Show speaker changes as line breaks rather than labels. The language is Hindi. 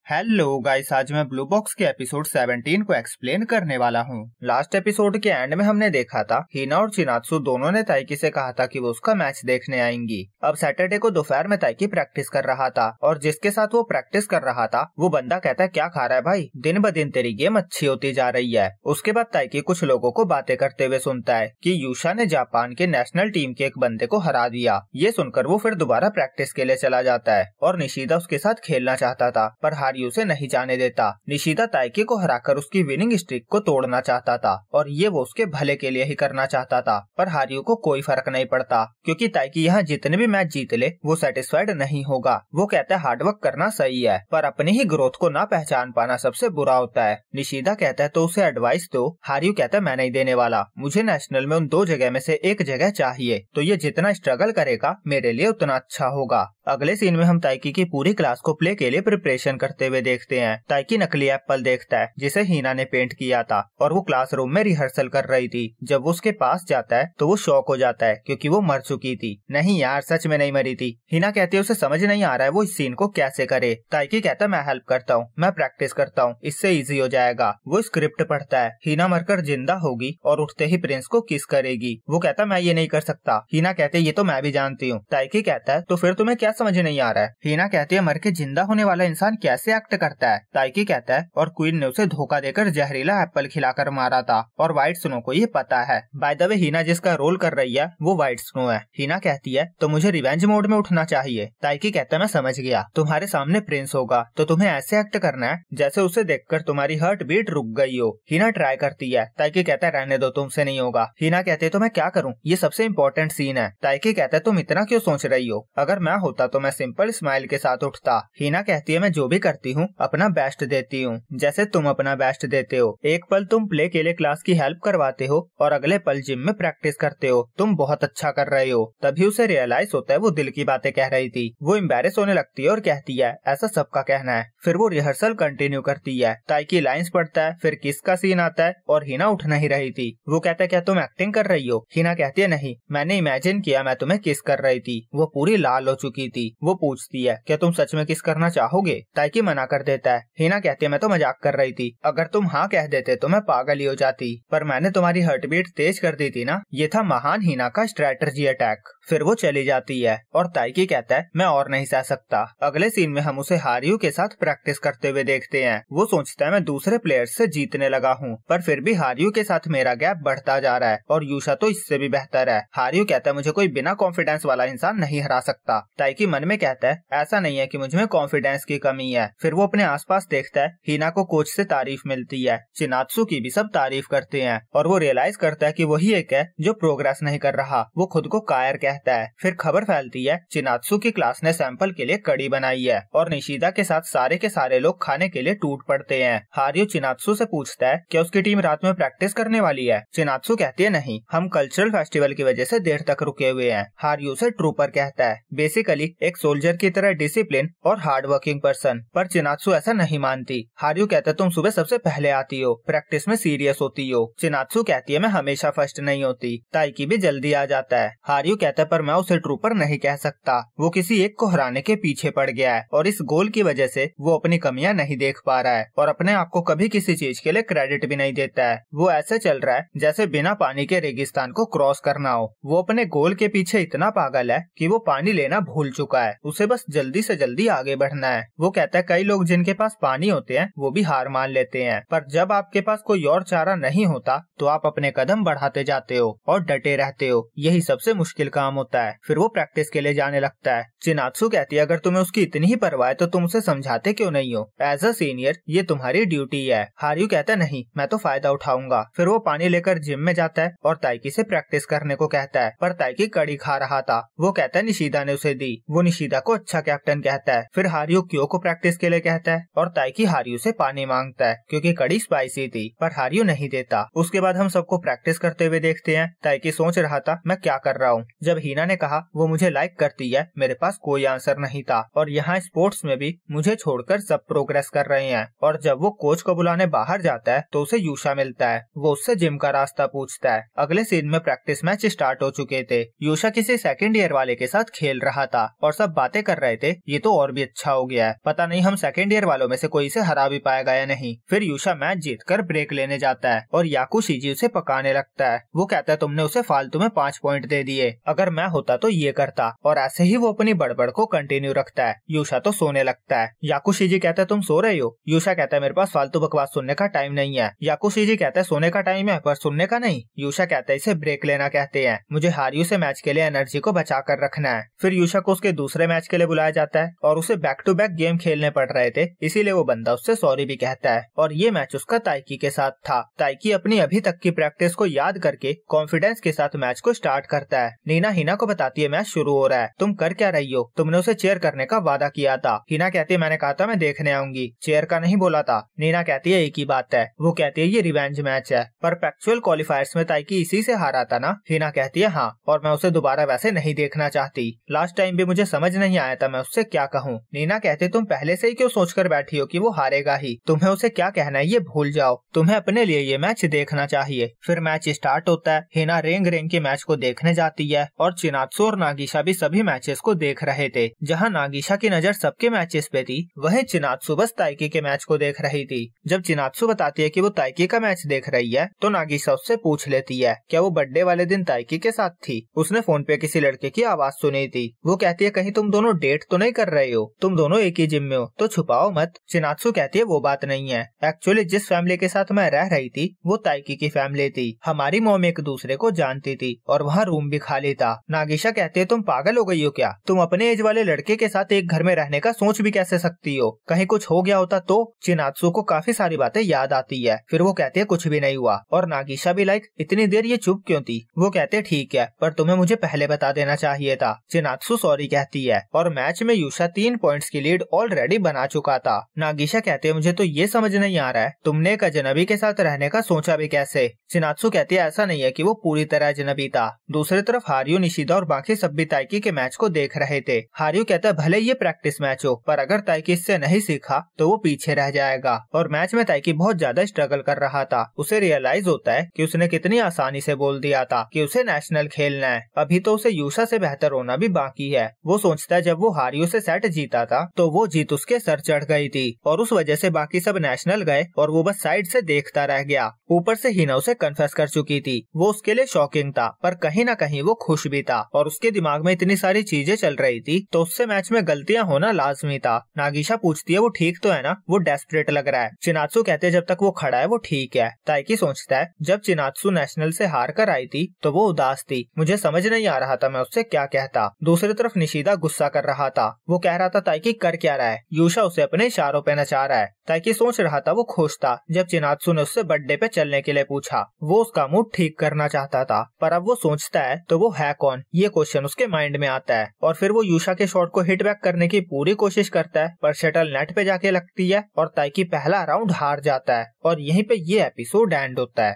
हेलो गाइस, आज मैं ब्लू बॉक्स के एपिसोड 17 को एक्सप्लेन करने वाला हूँ। लास्ट एपिसोड के एंड में हमने देखा था हिना और चिनात्सु दोनों ने ताइकी से कहा था कि वो उसका मैच देखने आएंगी। अब सैटरडे को दोपहर में ताइकी प्रैक्टिस कर रहा था और जिसके साथ वो प्रैक्टिस कर रहा था वो बंदा कहता है, क्या खा रहा है भाई, दिन ब दिन तेरी गेम अच्छी होती जा रही है। उसके बाद ताइकी कुछ लोगों को बातें करते हुए सुनता है कि यूशा ने जापान के नेशनल टीम के एक बंदे को हरा दिया। ये सुनकर वो फिर दोबारा प्रैक्टिस के लिए चला जाता है और निशिदा उसके साथ खेलना चाहता था पर हारियू से नहीं जाने देता। निशिदा ताइकी को हराकर उसकी विनिंग स्ट्रिक को तोड़ना चाहता था और ये वो उसके भले के लिए ही करना चाहता था, पर हारियू को कोई फर्क नहीं पड़ता क्योंकि ताइकी यहाँ जितने भी मैच जीत ले वो सेटिस्फाइड नहीं होगा। वो कहता है हार्डवर्क करना सही है पर अपनी ही ग्रोथ को ना पहचान पाना सबसे बुरा होता है। निशिदा कहता है तो उसे एडवाइस दो। हारियू कहता है मैं नहीं देने वाला, मुझे नेशनल में उन दो जगह में से एक जगह चाहिए, तो ये जितना स्ट्रगल करेगा मेरे लिए उतना अच्छा होगा। अगले सीन में हम ताइकी की पूरी क्लास को प्ले के लिए प्रिपरेशन करते हुए देखते हैं। ताइकी नकली एप्पल देखता है जिसे हिना ने पेंट किया था और वो क्लासरूम में रिहर्सल कर रही थी। जब वो उसके पास जाता है तो वो शॉक हो जाता है क्योंकि वो मर चुकी थी। नहीं यार, सच में नहीं मरी थी। हिना कहती है उसे समझ नहीं आ रहा है वो इस सीन को कैसे करे। ताइकी कहता है मैं हेल्प करता हूँ, मैं प्रैक्टिस करता हूँ, इससे इजी हो जाएगा। वो स्क्रिप्ट पढ़ता है, हिना मरकर जिंदा होगी और उठते ही प्रिंस को किस करेगी। वो कहता है मैं ये नहीं कर सकता। हिना कहते है ये तो मैं भी जानती हूँ। ताइकी कहता है तो फिर तुम्हें क्या समझ नहीं आ रहा है। हिना कहती है मर के जिंदा होने वाला इंसान कैसे एक्ट करता है। ताइकी कहता है और क्वीन ने उसे धोखा देकर जहरीला एप्पल खिलाकर मारा था और व्हाइट स्नो को ये पता है। बाय द वे हिना जिसका रोल कर रही है वो व्हाइट स्नो है। हिना कहती है तो मुझे रिवेंज मोड में उठना चाहिए। ताइकी कहता है मैं समझ गया, तुम्हारे सामने प्रिंस होगा तो तुम्हें ऐसे एक्ट करना है जैसे उसे देखकर तुम्हारी हार्ट बीट रुक गई हो। हिना ट्राई करती है। ताइकी कहता है रहने दो, तुमसे नहीं होगा। हिना कहते है तो मैं क्या करूँ, ये सबसे इम्पोर्टेंट सीन है। ताइकी कहता है तुम इतना क्यों सोच रही हो, अगर मैं होता तो मैं सिंपल स्माइल के साथ उठता। हिना कहती है मैं जो भी करती हूँ अपना बेस्ट देती हूँ जैसे तुम अपना बेस्ट देते हो। एक पल तुम प्ले के लिए क्लास की हेल्प करवाते हो और अगले पल जिम में प्रैक्टिस करते हो। तुम बहुत अच्छा कर रहे हो। तभी उसे रियलाइज होता है वो दिल की बातें कह रही थी। वो एम्बैरेस होने लगती है और कहती है ऐसा सबका कहना है। फिर वो रिहर्सल कंटिन्यू करती है। ताइकी लाइंस पढ़ता है, फिर किस का सीन आता है और हिना उठ नहीं रही थी। वो कहता है क्या तुम एक्टिंग कर रही हो। हिना कहती है नहीं, मैंने इमेजिन किया मैं तुम्हें किस कर रही थी। वो पूरी लाल हो चुकी थी। वो पूछती है क्या तुम सच में किस करना चाहोगे। ताइकी मना कर देता है। हिना कहती है मैं तो मजाक कर रही थी, अगर तुम हाँ कह देते तो मैं पागल ही हो जाती, पर मैंने तुम्हारी हार्ट बीट तेज कर दी थी ना। ये था महान हिना का स्ट्रेटजी अटैक। फिर वो चली जाती है और ताइकी कहता है मैं और नहीं सह सकता। अगले सीन में हम उसे हारियू के साथ प्रैक्टिस करते हुए देखते हैं। वो सोचता है मैं दूसरे प्लेयर्स से जीतने लगा हूँ पर फिर भी हारियू के साथ मेरा गैप बढ़ता जा रहा है और यूशा तो इससे भी बेहतर है। हारियू कहता है मुझे कोई बिना कॉन्फिडेंस वाला इंसान नहीं हरा सकता। ताइकी मन में कहता है ऐसा नहीं है कि मुझ में कॉन्फिडेंस की कमी है। फिर वो अपने आसपास देखता है, हिना को कोच से तारीफ मिलती है, चिनात्सु की भी सब तारीफ करते हैं और वो रियलाइज करता है कि वही एक है जो प्रोग्रेस नहीं कर रहा। वो खुद को कायर कहता है। फिर खबर फैलती है चिनात्सु की क्लास ने सैंपल के लिए कड़ी बनाई है और निशिदा के साथ सारे के सारे लोग खाने के लिए टूट पड़ते हैं। हारियू चिनात्सु से पूछता है क्या उसकी टीम रात में प्रैक्टिस करने वाली है। चिनात्सु कहती है नहीं, हम कल्चरल फेस्टिवल की वजह से देर तक रुके हुए हैं। हारियू से ट्रूपर कहता है बेसिकली एक सोल्जर की तरह डिसिप्लिन और हार्ड वर्किंग पर्सन, पर चिनात्सु ऐसा नहीं मानती। हारियू कहता है तुम सुबह सबसे पहले आती हो, प्रैक्टिस में सीरियस होती हो। चिनात्सु कहती है मैं हमेशा फर्स्ट नहीं होती। ताइकी भी जल्दी आ जाता है। हारियू कहता है पर मैं उसे ट्रूपर नहीं कह सकता, वो किसी एक को हराने के पीछे पड़ गया है और इस गोल की वजह से वो अपनी कमियां नहीं देख पा रहा है और अपने आप को कभी किसी चीज के लिए क्रेडिट भी नहीं देता है। वो ऐसे चल रहा है जैसे बिना पानी के रेगिस्तान को क्रॉस करना हो। वो अपने गोल के पीछे इतना पागल है कि वो पानी लेना भूल चुका है, उसे बस जल्दी से जल्दी आगे बढ़ना है। वो कहता है कई लोग जिनके पास पानी होते हैं वो भी हार मान लेते हैं, पर जब आपके पास कोई और चारा नहीं होता तो आप अपने कदम बढ़ाते जाते हो और डटे रहते हो, यही सबसे मुश्किल काम होता है। फिर वो प्रैक्टिस के लिए जाने लगता है। चिनात्सु कहती है अगर तुम्हें उसकी इतनी ही परवाह है तो तुम उसे समझाते क्यों नहीं हो, एज अ सीनियर ये तुम्हारी ड्यूटी है। हारियू कहता है नहीं, मैं तो फायदा उठाऊंगा। फिर वो पानी लेकर जिम में जाता है और ताइकी से प्रैक्टिस करने को कहता है, पर ताइकी कड़ी खा रहा था। वो कहता है निशिदा ने उसे दी। वो निशिदा को अच्छा कैप्टन कहता है। फिर हारियू क्यो को प्रैक्टिस के लिए कहता है और ताइकी हारियू से पानी मांगता है क्योंकि कड़ी स्पाइसी थी, पर हारियू नहीं देता। उसके बाद हम सबको प्रैक्टिस करते हुए देखते हैं। ताइकी सोच रहा था मैं क्या कर रहा हूँ। जब हिना ने कहा वो मुझे लाइक करती है, मेरे पास कोई आंसर नहीं था और यहाँ स्पोर्ट्स में भी मुझे छोड़कर सब प्रोग्रेस कर रहे हैं। और जब वो कोच को बुलाने बाहर जाता है तो उसे यूशा मिलता है। वो उससे जिम का रास्ता पूछता है। अगले सीन में प्रैक्टिस मैच स्टार्ट हो चुके थे। यूशा किसी सेकंड ईयर वाले के साथ खेल रहा था और सब बातें कर रहे थे ये तो और भी अच्छा हो गया है, पता नहीं हम सेकेंड ईयर वालों में से कोई से हरा भी पाएगा या नहीं। फिर यूशा मैच जीतकर ब्रेक लेने जाता है और याकुशिजी उसे पकाने लगता है। वो कहता है तुमने उसे फालतू में 5 पॉइंट दे दिए, अगर मैं होता तो ये करता, और ऐसे ही वो अपनी बड़बड़ को कंटिन्यू रखता है। यूशा तो सोने लगता है। याकुशिजी कहता है तुम सो रहे हो? यूशा कहता है मेरे पास फालतू बकवास सुनने का टाइम नहीं है। याकुशिजी कहता है सोने का टाइम है पर सुनने का नहीं। यूशा कहता है इसे ब्रेक लेना कहते हैं, मुझे हारियू से मैच के लिए एनर्जी को बचा कर रखना है। फिर यूशा को उसके दूसरे मैच के लिए बुलाया जाता है और उसे बैक टू बैक गेम खेलने पड़ रहे थे, इसीलिए वो बंदा उससे सॉरी भी कहता है। और ये मैच उसका ताइकी के साथ था। ताइकी अपनी अभी तक की प्रैक्टिस को याद करके कॉन्फिडेंस के साथ मैच को स्टार्ट करता है। नीना हिना को बताती है मैच शुरू हो रहा है, तुम कर क्या रही हो? तुमने उसे चेयर करने का वादा किया था। हिना कहती है मैंने कहा था मैं देखने आऊंगी, चेयर का नहीं बोला था। नीना कहती है एक ही बात है। वो कहती है ये रिवेंज मैच है, पर परपेचुअल क्वालिफायर्स में ताइकी इसी से हारा था ना? हिना कहती है हाँ, और मैं उसे दोबारा वैसे नहीं देखना चाहती। लास्ट टाइम भी मुझे समझ नहीं आया था मैं उससे क्या कहूँ। नीना कहते तुम पहले से ही क्यों सोचकर बैठी हो कि वो हारेगा ही? तुम्हें उसे क्या कहना है ये भूल जाओ, तुम्हें अपने लिए ये मैच देखना चाहिए। फिर मैच स्टार्ट होता है। हिना रेंग रेंग के मैच को देखने जाती है और चिनात्सु और नागिशा भी सभी मैचेस को देख रहे थे। जहाँ नागिशा की नजर सबके मैचेस पे थी, वहीं चिनात्सु बस ताइकी के मैच को देख रही थी। जब चिनात्सु बताती है कि वो ताइकी का मैच देख रही है तो नागिशा उससे पूछ लेती है क्या वो बर्थडे वाले दिन ताइकी के साथ थी? उसने फोन पे किसी लड़के की आवाज सुनी थी। वो कहती है कहीं तुम दोनों डेट तो नहीं कर रहे हो? तुम दोनों एक ही जिम में हो तो छुपाओ मत। चिनात्सु कहती है वो बात नहीं है, एक्चुअली जिस फैमिली के साथ मैं रह रही थी वो ताइकी की फैमिली थी। हमारी मॉम एक दूसरे को जानती थी और वहाँ रूम भी खाली था। नागिशा कहती है तुम पागल हो गई हो क्या? तुम अपने एज वाले लड़के के साथ एक घर में रहने का सोच भी कैसे सकती हो? कहीं कुछ हो गया होता तो? चिनात्सु को काफी सारी बातें याद आती है। फिर वो कहती है कुछ भी नहीं हुआ। और नागिशा भी लाइक इतनी देर ये चुप क्यों थी? वो कहते ठीक है पर तुम्हें मुझे पहले बता देना चाहिए था। चिनात्सु सॉरी कहती है और मैच में यूशा 3 पॉइंट्स की लीड ऑलरेडी बना चुका था। नागिशा कहते हैं मुझे तो ये समझ नहीं आ रहा है तुमने एक अजनबी के साथ रहने का सोचा भी कैसे? चिनात्सु कहती है ऐसा नहीं है कि वो पूरी तरह अजनबी था। दूसरी तरफ हारियो, निशिदा और बाकी सब भी ताइकी के मैच को देख रहे थे। हारियो कहता है भले ये प्रैक्टिस मैच हो पर अगर ताइकी इससे नहीं सीखा तो वो पीछे रह जाएगा। और मैच में ताइकी बहुत ज्यादा स्ट्रगल कर रहा था। उसे रियलाइज होता है कि उसने कितनी आसानी से बोल दिया था कि उसे नेशनल खेलना है, अभी तो उसे यूशा से बेहतर होना भी बाकी है। वो सोचता है जब वो हारियो से सेट जीता था तो वो जीत उसके सर चढ़ गई थी और उस वजह से बाकी सब नेशनल गए और वो बस साइड से देखता रह गया। ऊपर से हिना उसे कन्फेस कर चुकी थी। वो उसके लिए शॉकिंग था पर कहीं न कहीं वो खुश भी था और उसके दिमाग में इतनी सारी चीजें चल रही थी तो उससे मैच में गलतियां होना लाजमी था। नागिशा पूछती है वो ठीक तो है ना? वो डेस्परेट लग रहा है। चिनात्सु कहते हैं जब तक वो खड़ा है वो ठीक है। ताइकी सोचता है जब चिनात्सु नेशनल से हार कर आई थी तो वो उदास थी, मुझे समझ नहीं आ रहा था मैं उससे क्या कहता। दूसरी तरफ निशिदा गुस्सा कर रहा था। वो कह रहा था ताइकी कर क्या रहा है? यूशा उसे अपने इशारों पे नचा रहा है। ताइकी सोच रहा था वो खुश था जब चिनात्सु ने उससे बर्थडे पे चलने के लिए पूछा। वो उसका मूड ठीक करना चाहता था पर अब वो सोचता है तो वो है कौन, ये क्वेश्चन उसके माइंड में आता है। और फिर वो यूशा के शॉट को हिट बैक करने की पूरी कोशिश करता है पर शटल नेट पे जाके लगती है और ताइकी पहला राउंड हार जाता है। और यहीं पे ये एपिसोड एंड होता है।